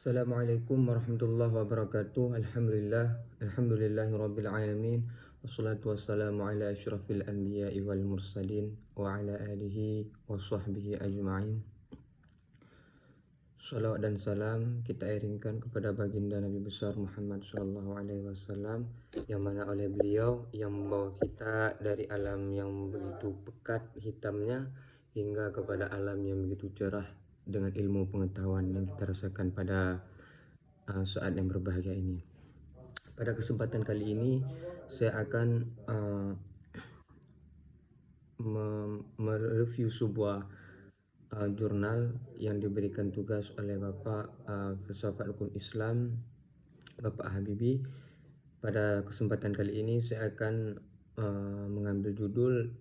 Assalamualaikum warahmatullahi wabarakatuh. Alhamdulillahirabbil alamin. Wassalatu wassalamu ala asyrafil anbiya'i wal mursalin wa ala alihi wa sahbihi ajma'in. Salawat dan salam kita iringkan kepada baginda Nabi besar Muhammad sallallahu alaihi wasallam, yang mana oleh beliau yang membawa kita dari alam yang begitu pekat hitamnya hingga kepada alam yang begitu cerah dengan ilmu pengetahuan yang kita rasakan pada saat yang berbahagia ini. Pada kesempatan kali ini saya akan mereview sebuah jurnal yang diberikan tugas oleh Bapak Filsafat Hukum Islam, Bapak Habibie. Pada kesempatan kali ini saya akan mengambil judul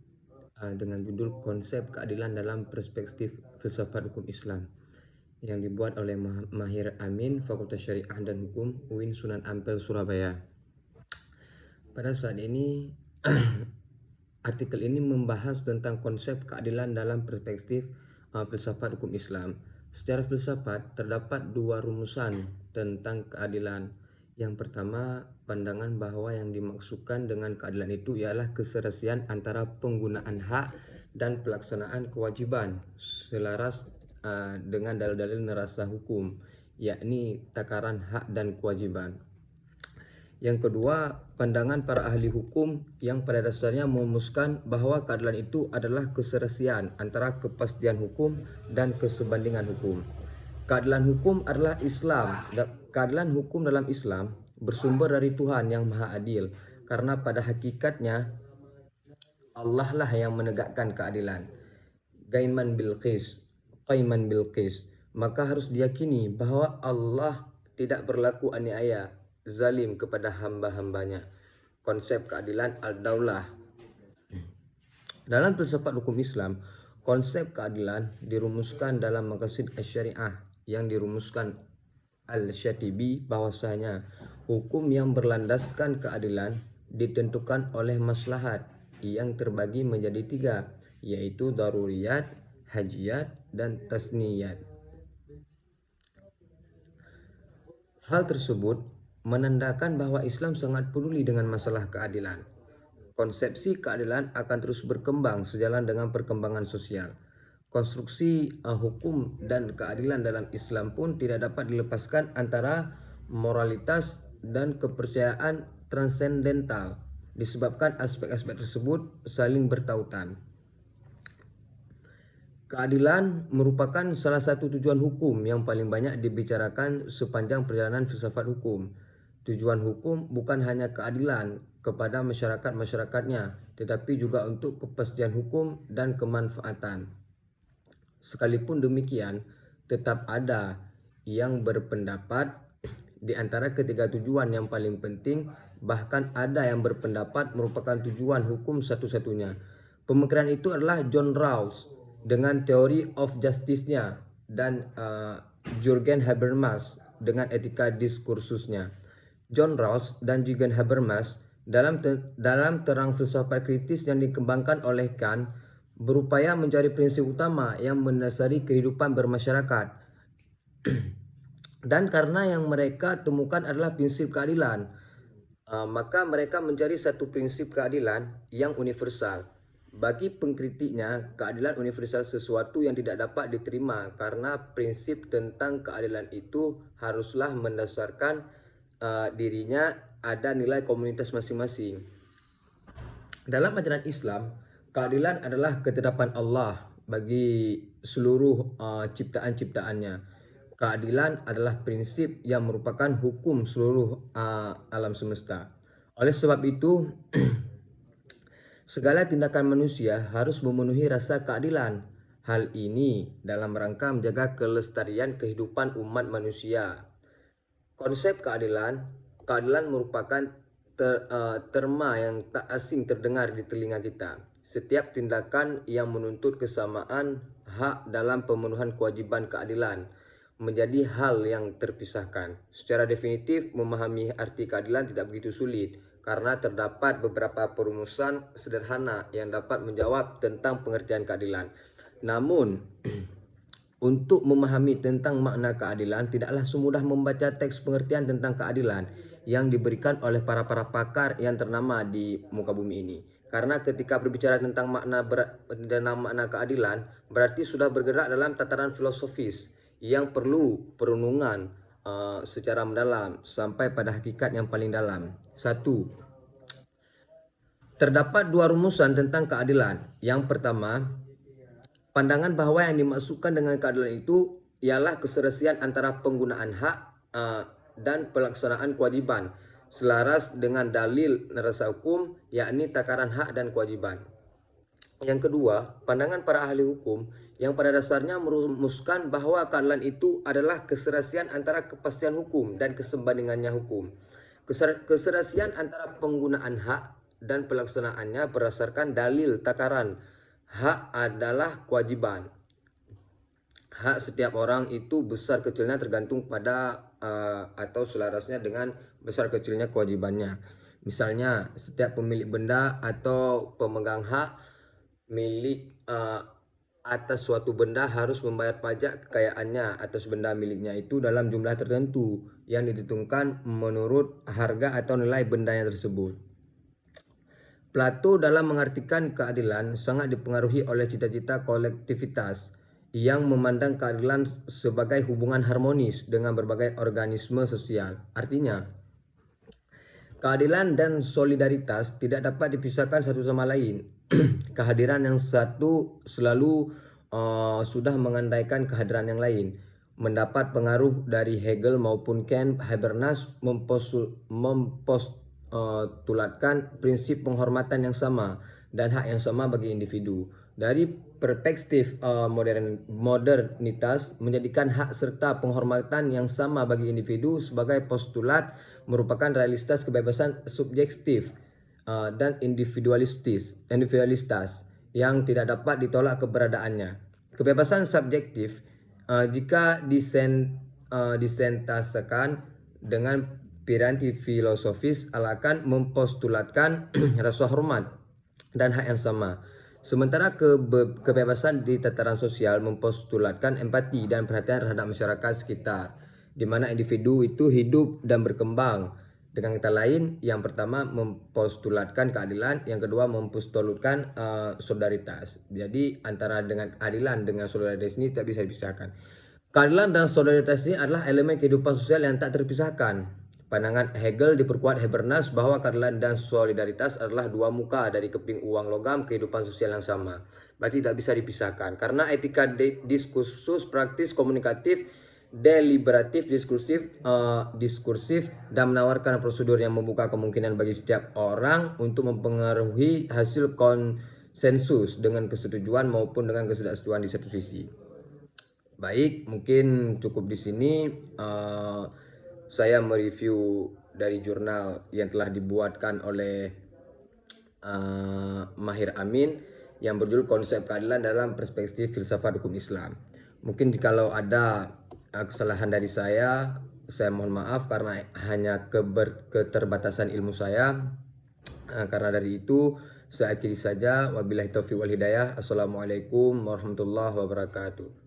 dengan judul Konsep Keadilan dalam Perspektif Filsafat Hukum Islam, yang dibuat oleh Mahir Amin, Fakultas Syariah dan Hukum, UIN Sunan Ampel, Surabaya. Pada saat ini artikel ini membahas tentang konsep keadilan dalam perspektif filsafat hukum Islam. Secara filsafat terdapat dua rumusan tentang keadilan. Yang pertama, pandangan bahwa yang dimaksudkan dengan keadilan itu ialah keserasian antara penggunaan hak dan pelaksanaan kewajiban selaras dengan dalil-dalil nerasa hukum, yakni takaran hak dan kewajiban. Yang kedua, pandangan para ahli hukum yang pada dasarnya merumuskan bahwa keadilan itu adalah keserasian antara kepastian hukum dan kesebandingan hukum. Keadilan hukum adalah Islam. Keadilan hukum dalam Islam bersumber dari Tuhan yang Maha Adil, karena pada hakikatnya Allah lah yang menegakkan keadilan. Qaiman bil qis. Maka harus diyakini bahwa Allah tidak berlaku aniaya, zalim kepada hamba-hambanya. Konsep keadilan al-daulah. Dalam filsafat hukum Islam, konsep keadilan dirumuskan dalam maqasid asy-syariah yang dirumuskan Al-Syatibi, bahwasanya hukum yang berlandaskan keadilan ditentukan oleh maslahat yang terbagi menjadi tiga, yaitu daruriyat, hajiyat, dan tasniyat. Hal tersebut menandakan bahwa Islam sangat peduli dengan masalah keadilan. Konsepsi keadilan akan terus berkembang sejalan dengan perkembangan sosial. Konstruksi hukum dan keadilan dalam Islam pun tidak dapat dilepaskan antara moralitas dan kepercayaan transendental, disebabkan aspek-aspek tersebut saling bertautan. Keadilan merupakan salah satu tujuan hukum yang paling banyak dibicarakan sepanjang perjalanan filsafat hukum. Tujuan hukum bukan hanya keadilan kepada masyarakat-masyarakatnya, tetapi juga untuk kepastian hukum dan kemanfaatan. Sekalipun demikian, tetap ada yang berpendapat di antara ketiga tujuan yang paling penting, bahkan ada yang berpendapat merupakan tujuan hukum satu-satunya. Pemikiran itu adalah John Rawls dengan Theory of Justice-nya dan Jürgen Habermas dengan etika diskursusnya. John Rawls dan Jürgen Habermas dalam terang filsafat kritis yang dikembangkan oleh Kant berupaya mencari prinsip utama yang mendasari kehidupan bermasyarakat. Dan karena yang mereka temukan adalah prinsip keadilan, maka mereka mencari satu prinsip keadilan yang universal. Bagi pengkritiknya, keadilan universal sesuatu yang tidak dapat diterima karena prinsip tentang keadilan itu haruslah mendasarkan dirinya ada nilai komunitas masing-masing. Dalam ajaran Islam, keadilan adalah ketetapan Allah bagi seluruh ciptaan-ciptaannya. Keadilan adalah prinsip yang merupakan hukum seluruh alam semesta. Oleh sebab itu, segala tindakan manusia harus memenuhi rasa keadilan. Hal ini dalam rangka menjaga kelestarian kehidupan umat manusia. Konsep keadilan merupakan terma yang tak asing terdengar di telinga kita. Setiap tindakan yang menuntut kesamaan hak dalam pemenuhan kewajiban keadilan menjadi hal yang terpisahkan. Secara definitif, memahami arti keadilan tidak begitu sulit, karena terdapat beberapa perumusan sederhana yang dapat menjawab tentang pengertian keadilan. Namun, Untuk memahami tentang makna keadilan, tidaklah semudah membaca teks pengertian tentang keadilan yang diberikan oleh para pakar yang ternama di muka bumi ini. Karena ketika berbicara tentang makna keadilan, berarti sudah bergerak dalam tataran filosofis yang perlu perenungan secara mendalam sampai pada hakikat yang paling dalam. Satu, terdapat dua rumusan tentang keadilan. Yang pertama, pandangan bahwa yang dimaksudkan dengan keadilan itu ialah keserasian antara penggunaan hak dan pelaksanaan kewajiban selaras dengan dalil neraca hukum, yakni takaran hak dan kewajiban. Yang kedua, pandangan para ahli hukum yang pada dasarnya merumuskan bahwa keadilan itu adalah keserasian antara kepastian hukum dan kesembandingannya hukum. Keserasian antara penggunaan hak dan pelaksanaannya berdasarkan dalil takaran hak adalah kewajiban. Hak setiap orang itu besar kecilnya tergantung pada atau selarasnya dengan besar kecilnya kewajibannya. Misalnya, setiap pemilik benda atau pemegang hak milik atas suatu benda harus membayar pajak kekayaannya atas benda miliknya itu dalam jumlah tertentu yang ditentukan menurut harga atau nilai bendanya tersebut. Plato dalam mengartikan keadilan sangat dipengaruhi oleh cita-cita kolektivitas yang memandang keadilan sebagai hubungan harmonis dengan berbagai organisme sosial. Artinya, keadilan dan solidaritas tidak dapat dipisahkan satu sama lain. Kehadiran yang satu selalu sudah mengandaikan kehadiran yang lain. Mendapat pengaruh dari Hegel maupun Kant, Habermas mempostulatkan prinsip penghormatan yang sama dan hak yang sama bagi individu. Dari perspektif modernitas, menjadikan hak serta penghormatan yang sama bagi individu sebagai postulat merupakan realitas kebebasan subjektif dan individualistis yang tidak dapat ditolak keberadaannya. Kebebasan subjektif jika disentasekan dengan piranti filosofis akan mempostulatkan rasa hormat dan hak yang sama. Sementara kebebasan di tataran sosial mempostulatkan empati dan perhatian terhadap masyarakat sekitar, di mana individu itu hidup dan berkembang. Dengan kata lain, yang pertama mempostulatkan keadilan, yang kedua mempostulatkan solidaritas. Jadi antara dengan keadilan dengan solidaritas ini tidak bisa dipisahkan. Keadilan dan solidaritas ini adalah elemen kehidupan sosial yang tak terpisahkan. Pandangan Hegel diperkuat Habermas bahwa keadilan dan solidaritas adalah dua muka dari keping uang logam kehidupan sosial yang sama. Berarti tidak bisa dipisahkan. Karena etika diskursus, praktis, komunikatif, deliberatif, diskursif, dan menawarkan prosedur yang membuka kemungkinan bagi setiap orang untuk mempengaruhi hasil konsensus dengan kesetujuan maupun dengan ketidaksetujuan di satu sisi. Baik, mungkin cukup di sini. Saya mereview dari jurnal yang telah dibuatkan oleh Mahir Amin yang berjudul Konsep Keadilan dalam Perspektif Filsafat Hukum Islam. Mungkin jikalau ada kesalahan dari saya mohon maaf karena hanya keterbatasan ilmu saya. Karena dari itu saya akhiri saja. Wabillahi taufiq wal hidayah. Assalamualaikum warahmatullahi wabarakatuh.